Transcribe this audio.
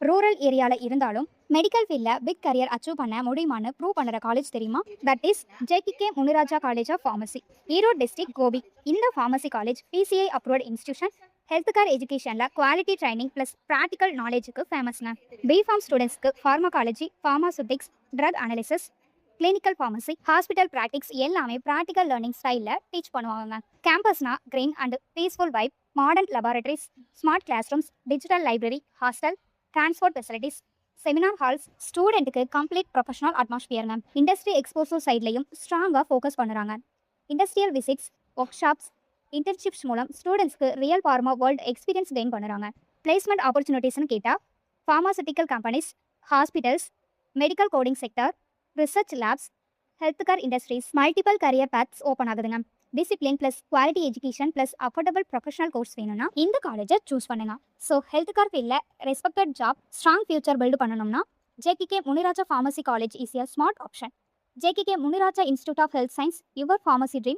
Rural ஏரியாவில் இருந்தாலும் medical ஃபீல்டில் பிக் கரியர் அச்சீவ் பண்ண முடியுமான்னு ப்ரூவ் பண்ணுற காலேஜ் தெரியுமா? That is JK Muniraja college of pharmacy, Erode district, Gobi. இந்த pharmacy college PCI approved institution. Health care எஜுகேஷனில் குவாலிட்டி ட்ரைனிங் ப்ளஸ் ப்ராக்டிக்கல் நாலேஜுக்கு ஃபேமஸ்ங்க. பிஃபார்ம் ஸ்டூடெண்ட்ஸ்க்கு pharmacology, pharmaceutics, drug analysis, clinical pharmacy, hospital practice எல்லாமே ப்ராக்டிக்கல் லேர்னிங் ஸ்டைலில் teach பண்ணுவாங்க. கேம்பஸ்னா green and peaceful vibe, modern laboratories, smart classrooms, digital library, hostel, transport facilities, seminar halls, ஸ்டூடெண்ட்டுக்கு complete professional அட்மாஸ்பியருங்க. Industry exposure சைட்லையும் ஸ்ட்ராங்காக focus பண்ணுறாங்க. Industrial visits, workshops, internships மூலம் ஸ்டூடெண்ட்ஸ்க்கு real pharma world experience gain பண்ணுறாங்க. Placement ஆப்பர்ச்சுனிட்டிஸ்னு கேட்டால் pharmaceutical companies, hospitals, medical coding sector, research labs, health care industries, multiple career paths open ஆகுதுங்க. Discipline plus quality education plus affordable professional course வேணும்னா இந்த காலேஜை choose பண்ணுங்க. ஸோ ஹெல்த் கேர் ஃபீல்டில் respected job, strong future build பண்ணணும்னா JK Muniraja pharmacy college is a smart option. JK Muniraja institute of health science, your pharmacy dream